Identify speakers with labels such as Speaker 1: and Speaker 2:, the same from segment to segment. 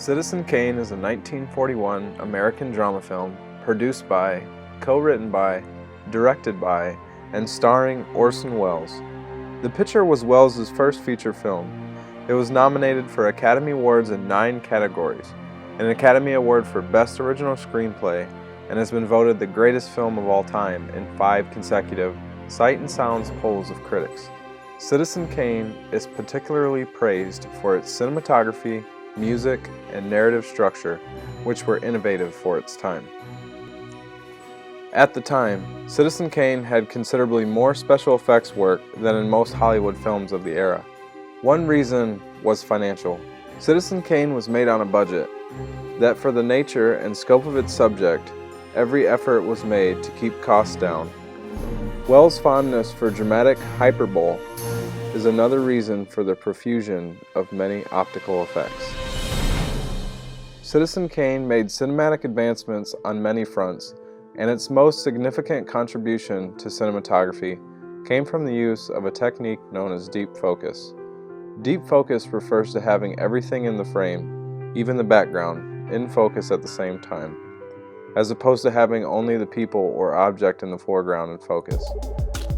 Speaker 1: Citizen Kane is a 1941 American drama film produced by, co-written by, directed by, and starring Orson Welles. The picture was Welles' first feature film. It was nominated for Academy Awards in 9 categories, an Academy Award for Best Original Screenplay, and has been voted the greatest film of all time in 5 consecutive Sight and Sounds polls of critics. Citizen Kane is particularly praised for its cinematography, music, and narrative structure, which were innovative for its time. At the time, Citizen Kane had considerably more special effects work than in most Hollywood films of the era. One reason was financial. Citizen Kane was made on a budget, that for the nature and scope of its subject, every effort was made to keep costs down. Welles' fondness for dramatic hyperbole is another reason for the profusion of many optical effects. Citizen Kane made cinematic advancements on many fronts, and its most significant contribution to cinematography came from the use of a technique known as deep focus. Deep focus refers to having everything in the frame, even the background, in focus at the same time, as opposed to having only the people or object in the foreground in focus.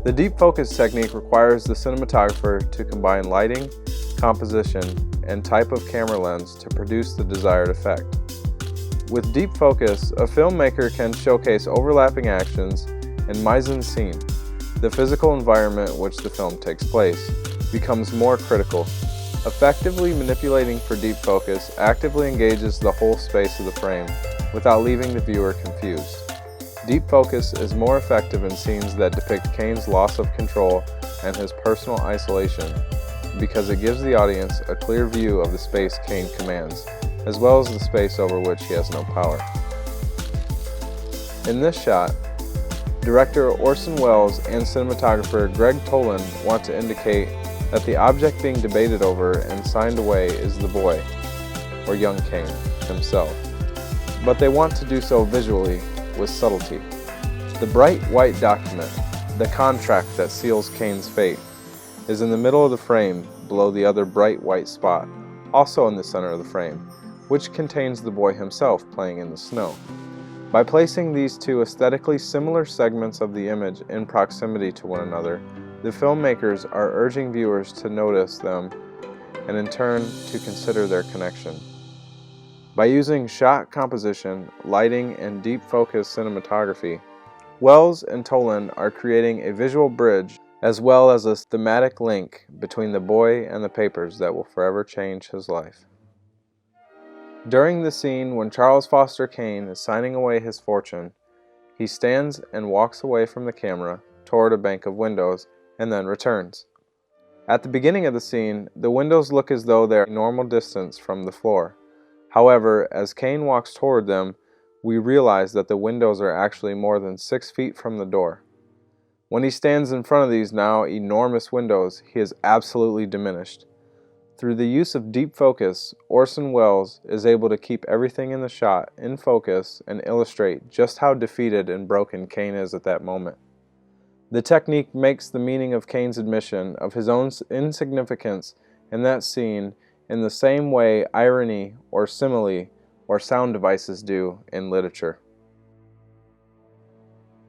Speaker 1: The deep focus technique requires the cinematographer to combine lighting, composition, and type of camera lens to produce the desired effect. With deep focus, a filmmaker can showcase overlapping actions and mise-en-scene. The physical environment in which the film takes place becomes more critical. Effectively manipulating for deep focus actively engages the whole space of the frame without leaving the viewer confused. Deep focus is more effective in scenes that depict Kane's loss of control and his personal isolation because it gives the audience a clear view of the space Kane commands, as well as the space over which he has no power. In this shot, director Orson Welles and cinematographer Greg Toland want to indicate that the object being debated over and signed away is the boy, or young Kane, himself. But they want to do so visually, with subtlety. The bright white document, the contract that seals Kane's fate, is in the middle of the frame below the other bright white spot, also in the center of the frame, which contains the boy himself playing in the snow. By placing these two aesthetically similar segments of the image in proximity to one another, the filmmakers are urging viewers to notice them and in turn to consider their connection. By using shot composition, lighting, and deep focus cinematography, Welles and Toland are creating a visual bridge as well as a thematic link between the boy and the papers that will forever change his life. During the scene when Charles Foster Kane is signing away his fortune, he stands and walks away from the camera toward a bank of windows and then returns. At the beginning of the scene, the windows look as though they're a normal distance from the floor. However, as Kane walks toward them, we realize that the windows are actually more than 6 feet from the door. When he stands in front of these now enormous windows, he is absolutely diminished. Through the use of deep focus, Orson Welles is able to keep everything in the shot in focus and illustrate just how defeated and broken Kane is at that moment. The technique makes the meaning of Kane's admission of his own insignificance in that scene in the same way irony or simile or sound devices do in literature.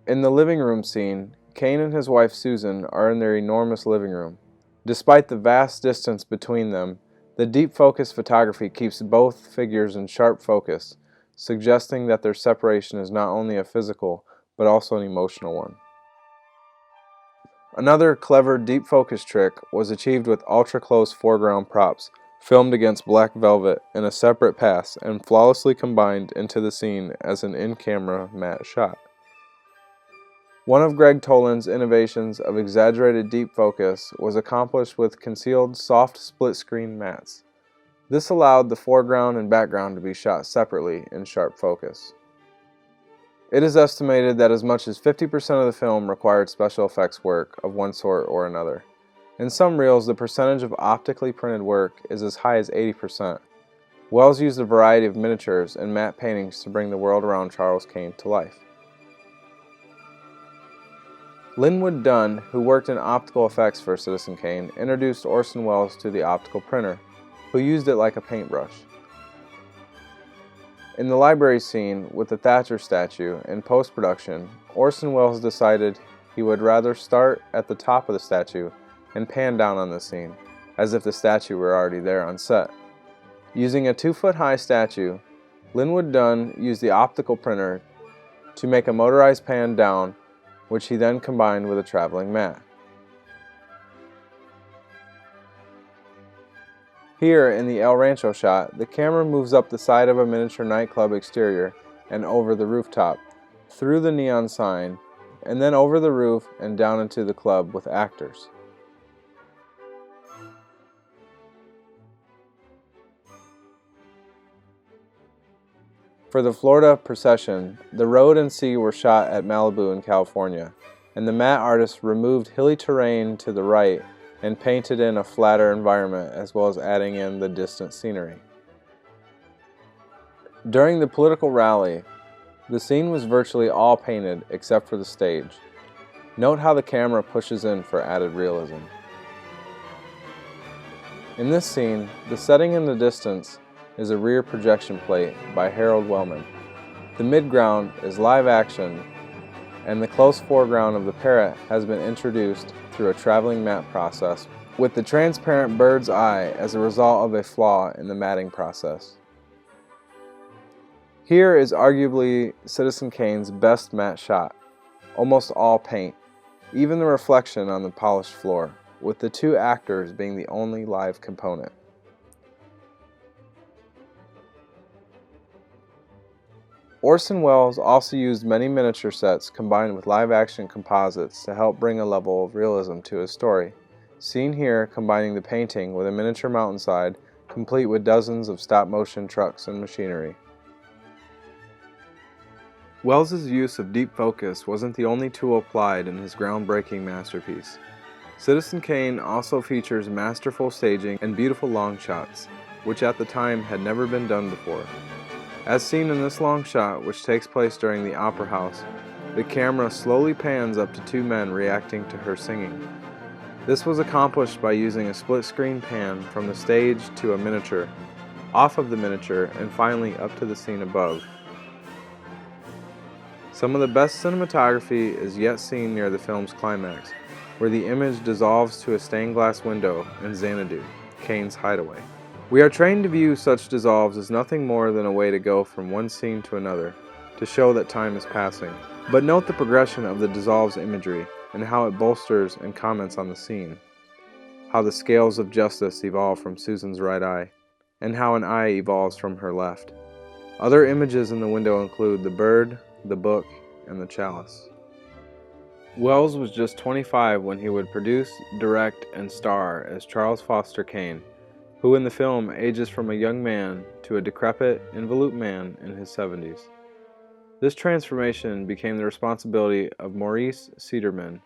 Speaker 1: In the living room scene, Kane and his wife Susan are in their enormous living room. Despite the vast distance between them, the deep focus photography keeps both figures in sharp focus, suggesting that their separation is not only a physical, but also an emotional one. Another clever deep focus trick was achieved with ultra-close foreground props, filmed against black velvet in a separate pass and flawlessly combined into the scene as an in-camera matte shot. One of Greg Toland's innovations of exaggerated deep focus was accomplished with concealed soft split-screen mattes. This allowed the foreground and background to be shot separately in sharp focus. It is estimated that as much as 50% of the film required special effects work of one sort or another. In some reels, the percentage of optically printed work is as high as 80%. Welles used a variety of miniatures and matte paintings to bring the world around Charles Kane to life. Linwood Dunn, who worked in optical effects for Citizen Kane, introduced Orson Welles to the optical printer, who used it like a paintbrush. In the library scene with the Thatcher statue, in post-production, Orson Welles decided he would rather start at the top of the statue and pan down on the scene, as if the statue were already there on set. Using a 2-foot-high statue, Linwood Dunn used the optical printer to make a motorized pan down, which he then combined with a traveling mat. Here, in the El Rancho shot, the camera moves up the side of a miniature nightclub exterior and over the rooftop, through the neon sign, and then over the roof and down into the club with actors. For the Florida procession, the road and sea were shot at Malibu in California, and the matte artist removed hilly terrain to the right and painted in a flatter environment, as well as adding in the distant scenery. During the political rally, the scene was virtually all painted except for the stage. Note how the camera pushes in for added realism. In this scene, the setting in the distance is a rear projection plate by Harold Wellman. The midground is live action, and the close foreground of the parrot has been introduced through a traveling matte process, with the transparent bird's eye as a result of a flaw in the matting process. Here is arguably Citizen Kane's best matte shot, almost all paint, even the reflection on the polished floor, with the 2 actors being the only live component. Orson Welles also used many miniature sets combined with live-action composites to help bring a level of realism to his story, seen here combining the painting with a miniature mountainside, complete with dozens of stop-motion trucks and machinery. Welles's use of deep focus wasn't the only tool applied in his groundbreaking masterpiece. Citizen Kane also features masterful staging and beautiful long shots, which at the time had never been done before. As seen in this long shot, which takes place during the Opera House, the camera slowly pans up to 2 men reacting to her singing. This was accomplished by using a split-screen pan from the stage to a miniature, off of the miniature, and finally up to the scene above. Some of the best cinematography is yet seen near the film's climax, where the image dissolves to a stained glass window in Xanadu, Kane's hideaway. We are trained to view such dissolves as nothing more than a way to go from one scene to another, to show that time is passing. But note the progression of the dissolves imagery, and how it bolsters and comments on the scene. How the scales of justice evolve from Susan's right eye, and how an eye evolves from her left. Other images in the window include the bird, the book, and the chalice. Welles was just 25 when he would produce, direct, and star as Charles Foster Kane, who in the film ages from a young man to a decrepit, involute man in his 70s. This transformation became the responsibility of Maurice Cederman,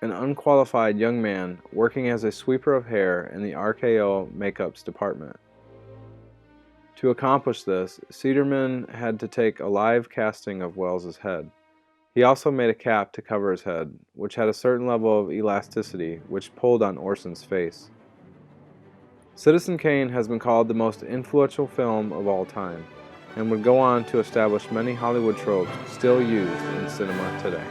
Speaker 1: an unqualified young man working as a sweeper of hair in the RKO Makeups department. To accomplish this, Cederman had to take a live casting of Welles's head. He also made a cap to cover his head, which had a certain level of elasticity, which pulled on Orson's face. Citizen Kane has been called the most influential film of all time, and would go on to establish many Hollywood tropes still used in cinema today.